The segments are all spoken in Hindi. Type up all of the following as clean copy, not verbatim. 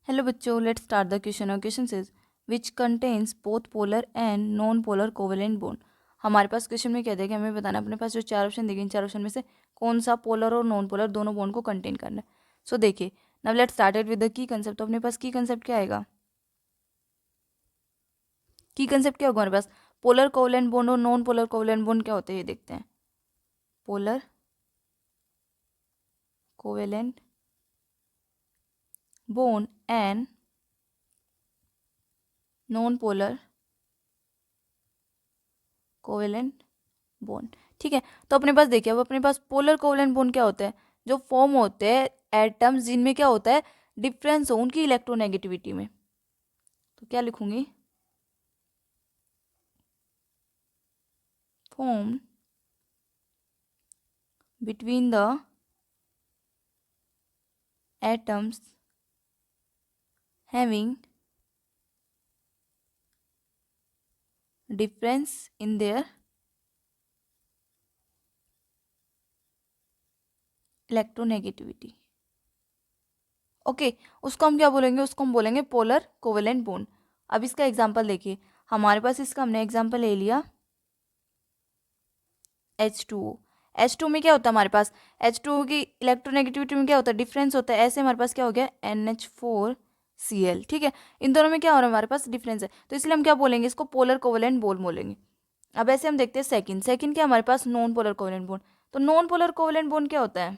हेलो बच्चों, लेट्स स्टार्ट द क्वेश्चन. और question says which contains both polar and non polar covalent bond. हमारे पास क्वेश्चन में क्या दिया कि हमें बताना अपने पास जो चार ऑप्शन देंगे इन चार ऑप्शन में से कौन सा पोलर और नॉन पोलर दोनों बॉन्ड को कंटेन करना है. सो देखिए, now let's started with the key concept. तो अपने पास की कंसेप्ट क्या आएगा? की कंसेप्ट क्या होगा हमारे पास? पोलर कोवेलेंट बॉन्ड और नॉन पोलर कोवेलेंट बॉन्ड क्या होते हैं ये देखते हैं. Polar covalent bond and non polar covalent bond. ठीक है, तो अपने पास देखिए, अब अपने पास पोलर कोवेलेंट बॉन्ड क्या होता है? जो फॉर्म होते हैं एटम्स जिनमें क्या होता है, डिफरेंस हो उनकी इलेक्ट्रोनेगेटिविटी में. तो क्या लिखूंगी? Form between the atoms having difference in their electronegativity. Okay, उसको हम क्या बोलेंगे? उसको हम बोलेंगे पोलर कोवेलेंट बॉन्ड. अब इसका एग्जांपल देखिए, हमारे पास इसका हमने एग्जांपल ले लिया H2O. H2 में क्या होता है हमारे पास? H2O की इलेक्ट्रोनेगेटिविटी में क्या होता है? डिफरेंस होता है. ऐसे हमारे पास क्या हो गया? NH4Cl. ठीक है, इन दोनों में क्या हो रहा है हमारे पास? डिफरेंस है. तो इसलिए हम क्या बोलेंगे? इसको पोलर कोवेलेंट बॉन्ड बोलेंगे. अब ऐसे हम देखते हैं सेकंड. सेकंड क्या हमारे पास? Non polar covalent bond. तो नॉन पोलर कोवेलेंट बॉन्ड क्या होता है?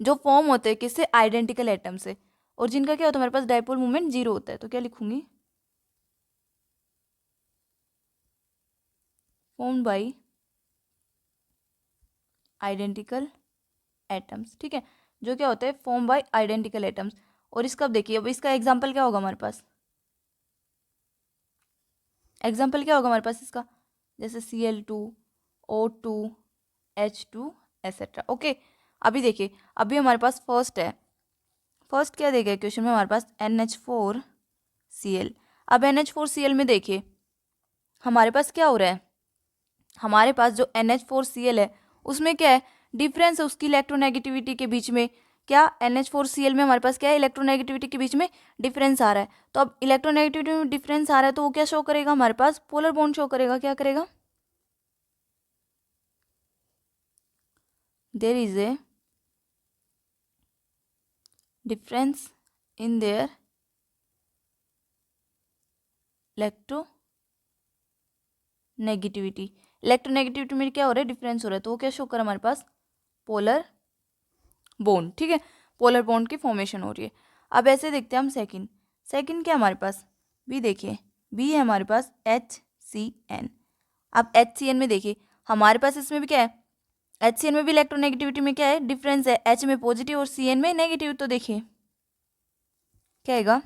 जो फॉर्म होते हैं किससे? आइडेंटिकल एटम से, और जिनका क्या होता है हमारे पास? डाइपोल मोमेंट जीरो होता है. तो क्या लिखूंगी? Formed by identical atoms. ठीक है, जो क्या होता है? Form by identical atoms. और इसका अब देखिए, अब इसका एग्जांपल क्या होगा हमारे पास? एग्जांपल क्या होगा हमारे पास इसका? जैसे Cl2, O2, H2 etcetera. Okay, अभी देखिए, अभी हमारे पास फर्स्ट है. फर्स्ट क्या देगा क्वेश्चन में हमारे पास? NH4Cl. अब NH4Cl में देखिए हमारे पास क्या हो रहा है? हमारे पास जो NH4Cl है उसमें क्या है? डिफरेंस है उसकी इलेक्ट्रोनेगेटिविटी के बीच में. क्या NH4Cl में हमारे पास क्या है? इलेक्ट्रोनेगेटिविटी के बीच में डिफरेंस आ रहा है. तो अब इलेक्ट्रोनेगेटिविटी में डिफरेंस आ रहा है तो वो क्या शो करेगा हमारे पास? पोलर बॉन्ड शो करेगा. क्या करेगा? There is a difference in their electronegativity. Electronegativity में क्या हो रहा है? डिफरेंस हो रहा है. तो वो क्या शो कर हमारे पास? Polar bond. ठीक है, पोलर बॉन्ड की फॉर्मेशन हो रही है. अब ऐसे देखते हैं हम सेकंड. सेकंड क्या हमारे पास? बी. देखिए, बी है हमारे पास HCN. अब HCN में देखिए हमारे पास इसमें भी क्या है? HCN में भी इलेक्ट्रोनेगेटिविटी में क्या है? डिफरेंस है. H में पॉजिटिव और Cn में नेगेटिव. तो देखिए क्या आएगा?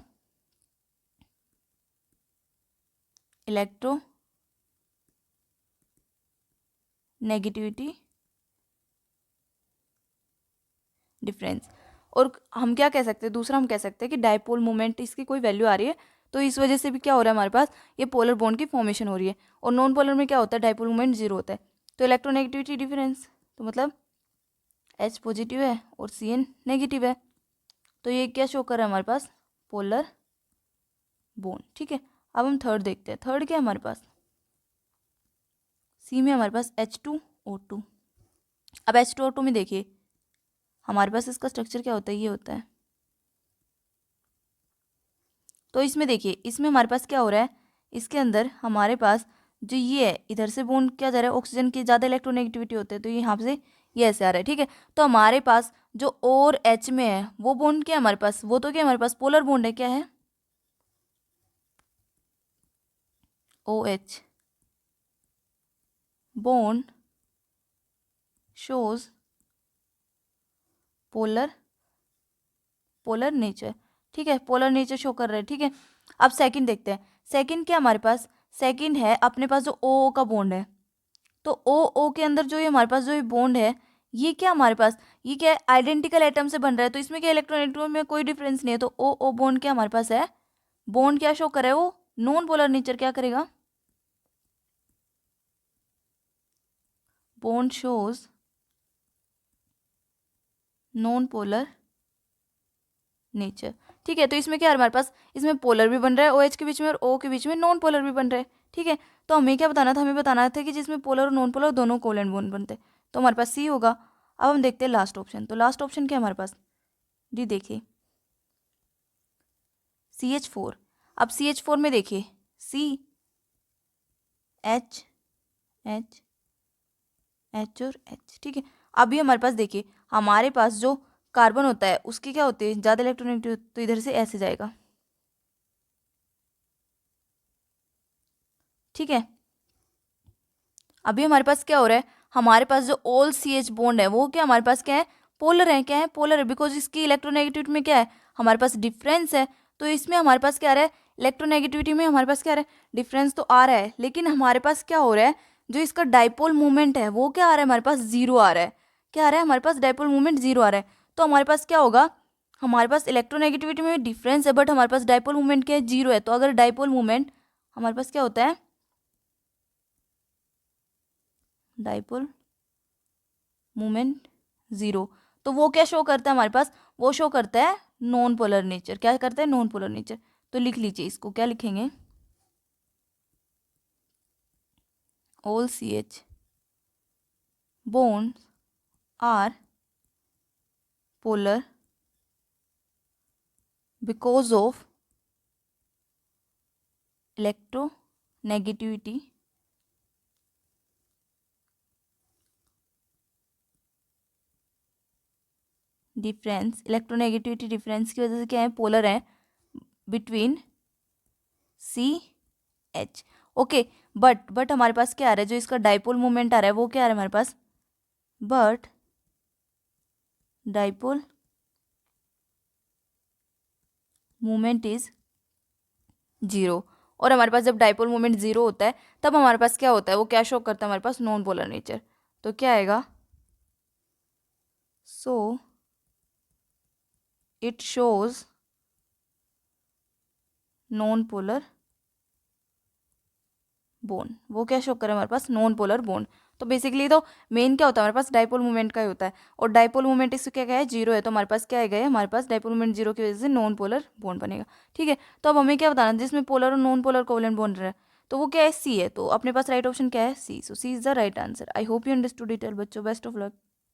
Electro negativity difference. और हम क्या कह सकते हैं? दूसरा हम कह सकते हैं कि डाइपोल मोमेंट इसकी कोई वैल्यू आ रही है तो इस वजह से भी क्या हो रहा है हमारे पास? ये पोलर बॉन्ड की फॉर्मेशन हो रही है. और नॉन पोलर में क्या होता है? डाइपोल मोमेंट जीरो होता है. तो इलेक्ट्रोनेगेटिविटी डिफरेंस, तो मतलब H पॉजिटिव है और Cn नेगेटिव है. तो ये क्या शो कर रहा है हमारे पास? Polar bond. ठीक है, अब हम थर्ड देखते हैं. थर्ड क्या है हमारे पास? सी में हमारे पास H2O2. अब H2O2 में देखिए हमारे पास इसका स्ट्रक्चर क्या होता है? ये होता है. तो इसमें देखिए, इसमें हमारे पास क्या हो रहा है? इसके अंदर हमारे पास जो ये है, इधर से बॉन्ड क्या जा रहा है? ऑक्सीजन की ज़्यादा इलेक्ट्रोनेगेटिविटी होती है तो ये यहाँ से ये ऐसे आ रहा है. ठीक है, तो हमारे पास जो और H में है वो बॉन्ड क्या है हमारे पास? वो तो क्या हमारे पास? पोलर बॉन्ड है. क्या है? OH bond shows polar polar nature. ठीक है, पोलर नेचर शो कर रहे हैं. ठीक है, अब सेकंड देखते हैं. सेकंड क्या हमारे पास? सेकंड है अपने पास जो ओ का बॉन्ड है. तो ओ के अंदर जो ये हमारे पास जो ये बॉन्ड है, ये क्या हमारे पास? ये क्या है? आइडेंटिकल एटम से बन रहा है. तो इसमें क्या इलेक्ट्रोनेगेटिव में कोई डिफरेंस नहीं है. तो ओ बॉन्ड क्या हमारे पास है? बॉन्ड क्या शो कर रहा है? वो नॉन पोलर नेचर. क्या करेगा? Bond shows non polar nature. ठीक है, तो इसमें क्या है हमारे पास, इसमें पोलर भी बन रहा है OH के बीच में और O के बीच में नॉन पोलर भी बन रहा है। ठीक है, तो हमें क्या बताना था, हमें बताना था कि जिसमें पोलर और नॉन पोलर दोनों कोवैलेंट बॉन्ड बनते हैं, तो हमारे पास सी होगा। अब हम देखते हैं लास्ट ऑप्शन। तो लास्ट ऑप्शन क्या है हमारे पास जी, देखिए CH4। अब CH4 में देखिए C H H H और H। ठीक है, अभी हमारे पास देखिए हमारे पास जो कार्बन होता है उसकी क्या होती है, ज़्यादा इलेक्ट्रॉनिक, तो इधर से ऐसे जाएगा। ठीक है, अभी हमारे पास क्या हो रहा है, हमारे पास जो ऑल CH बॉन्ड है वो क्या हमारे पास क्या है, पोलर है। क्या है, पोलर है, बिकॉज इसकी इलेक्ट्रोनेगेटिविटी में क्या है, हमारे पास डिफरेंस है। तो इसमें हमारे पास क्या आ रहा है, इलेक्ट्रोनेगेटिविटी में हमारे पास क्या आ रहा है, डिफरेंस तो आ रहा है, लेकिन हमारे पास क्या हो रहा है, जो इसका डाइपोल मूवमेंट है वो क्या आ रहा है, हमारे पास जीरो आ रहा है। क्या आ रहा है, हमारे पास डाइपोल मूवमेंट जीरो आ रहा है। तो हमारे पास क्या होगा, हमारे पास इलेक्ट्रोनेगेटिविटी में डिफरेंस है बट हमारे पास डाइपोल मूवमेंट क्या है, जीरो है। तो अगर डाइपोल मूवमेंट हमारे पास क्या होता है, डाइपोल मूवमेंट जीरो, तो वो क्या शो करता है हमारे पास, वो शो करता है नॉन पोलर नेचर। क्या करता है, नॉन पोलर नेचर। तो लिख लीजिए इसको, क्या लिखेंगे, all CH bonds are polar because of electronegativity difference. Electronegativity difference की वजह से क्या है, पोलर है बिटवीन CH। ओके, बट हमारे पास क्या आ रहा है, जो इसका डाइपोल मोमेंट आ रहा है वो क्या आ रहा है हमारे पास, but dipole moment is zero. और हमारे पास जब डाइपोल मोमेंट जीरो होता है तब हमारे पास क्या होता है, वो क्या शो करता है हमारे पास, नॉन पोलर नेचर। तो क्या आएगा, so it shows non polar bone. वो क्या शो करे हमारे पास, नॉन पोलर बोन। तो बेसिकली तो मेन क्या होता है हमारे पास, डाइपोल मूवमेंट का ही होता है, और डाइपोल मूवमेंट इससे क्या है, जीरो है। तो हमारे पास क्या आएगा, हमारे पास डाइपोल मूवमेंट जीरो की वजह से नॉन पोलर बोन बनेगा। ठीक है, तो अब हमें क्या बताना, जिसमें पोलर और नॉन पोलर कोवैलेंट बॉन्ड रहा है, तो वो क्या है, सी है। तो अपने पास राइट ऑप्शन क्या है, C. So C is the right answer. I hope you understood it बच्चों, बेस्ट ऑफ लक।